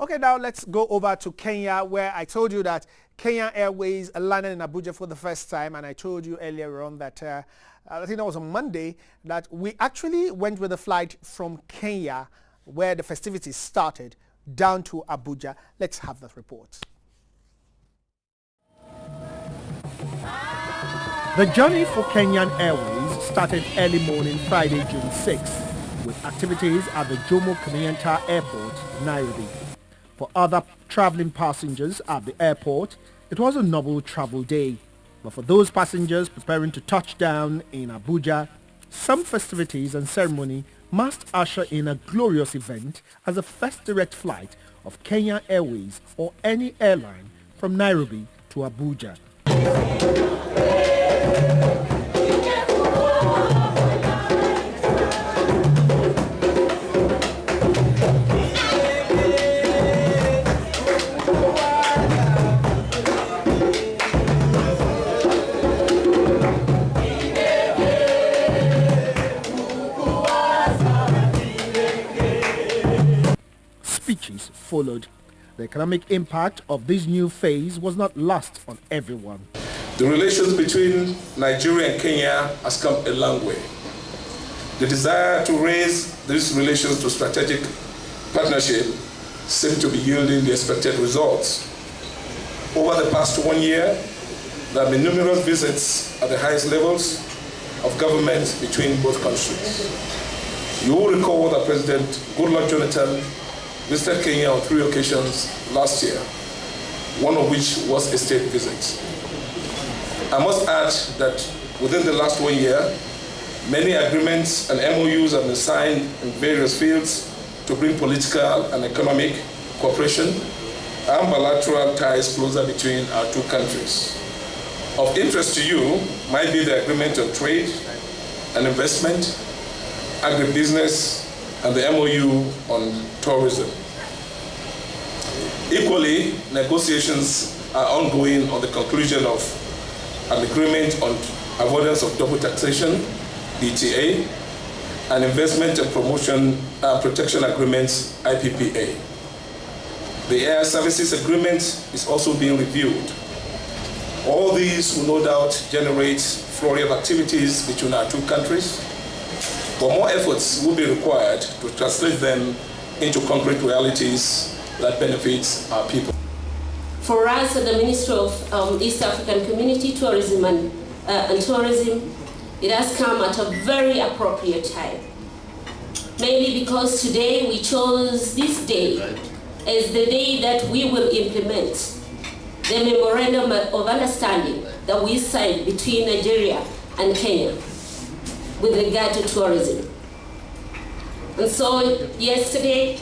Okay, now let's go over to Kenya, where I told you that Kenya Airways landed in Abuja for the first time, and I told you earlier on that I think that was on Monday, that we actually went with a flight from Kenya, where the festivities started, down to Abuja. Let's have that report. The journey for Kenyan Airways started early morning Friday, June 6th, with activities at the Jomo Kenyatta Airport, Nairobi. For other traveling passengers at the airport, it was a normal travel day. But for those passengers preparing to touch down in Abuja, some festivities and ceremony must usher in a glorious event as the first direct flight of Kenya Airways or any airline from Nairobi to Abuja. Speeches followed. The economic impact of this new phase was not lost on everyone. The relations between Nigeria and Kenya has come a long way. The desire to raise these relations to strategic partnership seems to be yielding the expected results. Over the past 1 year, there have been numerous visits at the highest levels of government between both countries. You will recall that President Goodluck Jonathan visited Kenya on 3 occasions last year, one of which was a state visit. I must add that within the last 1 year, many agreements and MOUs have been signed in various fields to bring political and economic cooperation and bilateral ties closer between our two countries. Of interest to you might be the agreement on trade and investment, agribusiness, and the MOU on tourism. Equally, negotiations are ongoing on the conclusion of an agreement on avoidance of double taxation, DTA, and investment and protection agreements, IPPA. The air services agreement is also being reviewed. All these will no doubt generate flurry of activities between our two countries, but more efforts will be required to translate them into concrete realities that benefit our people. For us at the Ministry of East African Community Tourism and Tourism, it has come at a very appropriate time. Mainly because today we chose this day as the day that we will implement the Memorandum of Understanding that we signed between Nigeria and Kenya with regard to tourism. And so yesterday,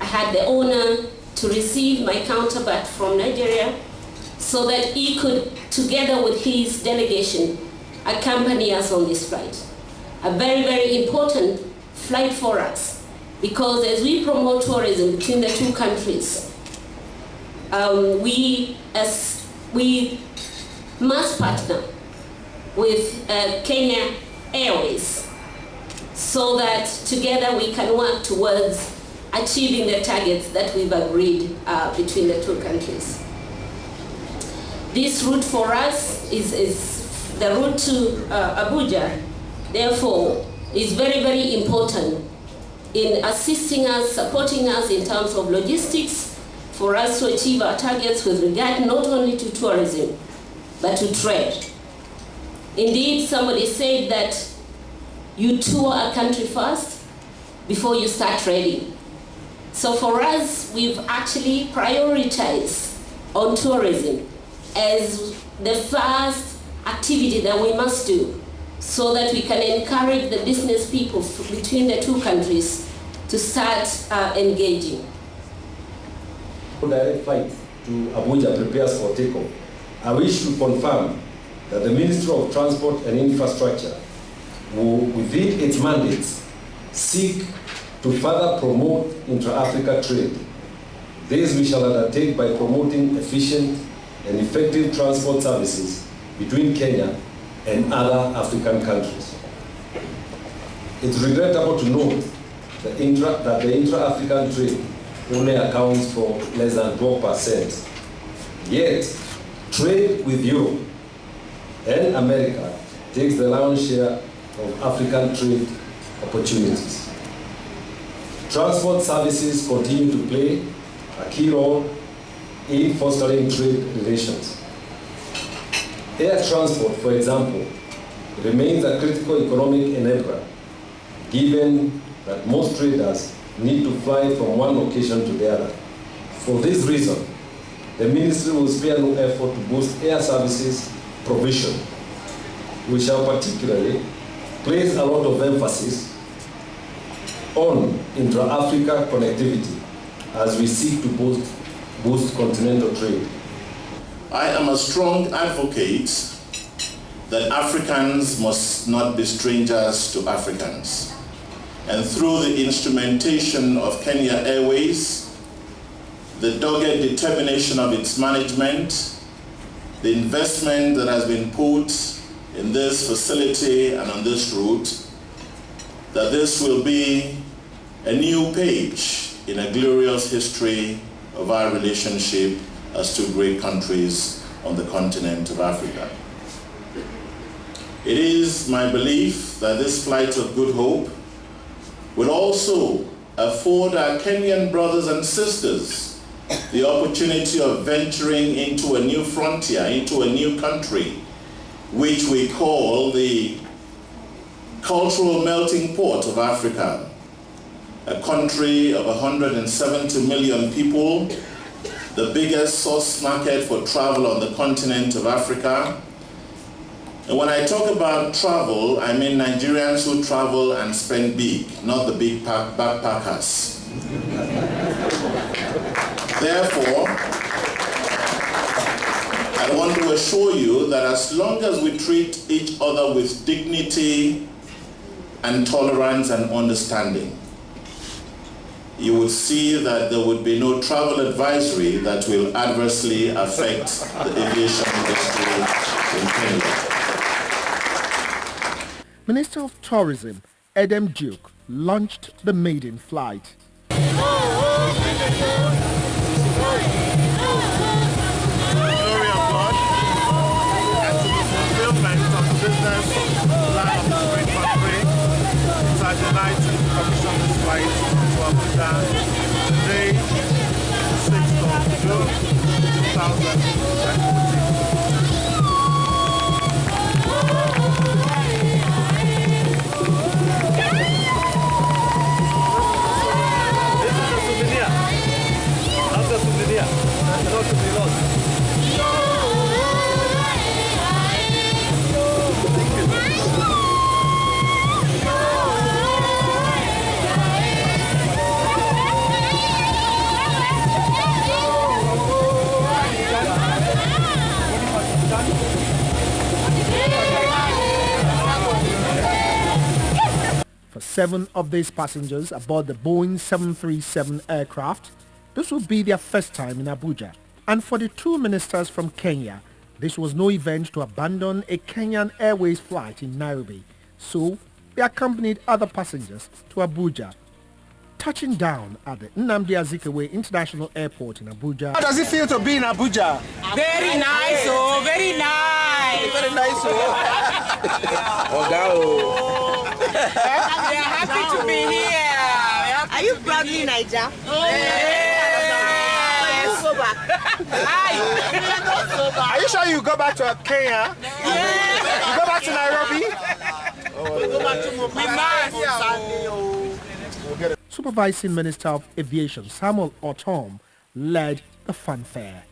I had the honor to receive my counterpart from Nigeria so that he could, together with his delegation, accompany us on this flight. A very, very important flight for us, because as we promote tourism between the two countries, we must partner with Kenya Airways so that together we can work towards achieving the targets that we've agreed between the two countries. This route for us is the route to Abuja, therefore, is very, very important in assisting us, supporting us in terms of logistics for us to achieve our targets with regard not only to tourism, but to trade. Indeed, somebody said that you tour a country first before you start trading. So for us, we've actually prioritized on tourism as the first activity that we must do so that we can encourage the business people between the two countries to start engaging. Direct flight to Abuja prepares for takeoff. I wish to confirm that the Ministry of Transport and Infrastructure will, within its mandates, seek to further promote intra-Africa trade. This we shall undertake by promoting efficient and effective transport services between Kenya and other African countries. It's regrettable to note that the intra-African trade only accounts for less than 12%. Yet, trade with Europe and America takes the lion's share of African trade opportunities. Transport services continue to play a key role in fostering trade relations. Air transport, for example, remains a critical economic enabler, given that most traders need to fly from one location to the other. For this reason, the ministry will spare no effort to boost air services provision. We shall particularly place a lot of emphasis on intra-Africa connectivity as we seek to boost continental trade. I am a strong advocate that Africans must not be strangers to Africans. And through the instrumentation of Kenya Airways, the dogged determination of its management, the investment that has been put in this facility and on this route, that this will be a new page in a glorious history of our relationship as two great countries on the continent of Africa. It is my belief that this flight of good hope will also afford our Kenyan brothers and sisters the opportunity of venturing into a new frontier, into a new country, which we call the cultural melting pot of Africa, a country of 170 million people, the biggest source market for travel on the continent of Africa. And when I talk about travel, I mean Nigerians who travel and spend big, not the big backpackers. Therefore, I want to assure you that as long as we treat each other with dignity and tolerance and understanding, you would see that there would be no travel advisory that will adversely affect the aviation industry in Kenya. Minister of Tourism, Edem Duke, launched the maiden flight. Commission this flight to Abuja today, 6th of June, 2014. This is a souvenir. That's a souvenir. That's not to be lost. For 7 of these passengers aboard the Boeing 737 aircraft, this will be their first time in Abuja. And for the 2 ministers from Kenya, this was no event to abandon a Kenyan Airways flight in Nairobi. So they accompanied other passengers to Abuja. Touching down at the Nnamdi Azikiwe International Airport in Abuja. How does it feel to be in Abuja? Very nice, oh, very nice. Very nice, We are happy to be here. Are you proudly Niger? Yes. Go back. Are you sure you go back to Kenya? Yes. You go back to Nairobi? Supervising Minister of Aviation Samuel Otom led the fanfare.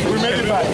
We made it back.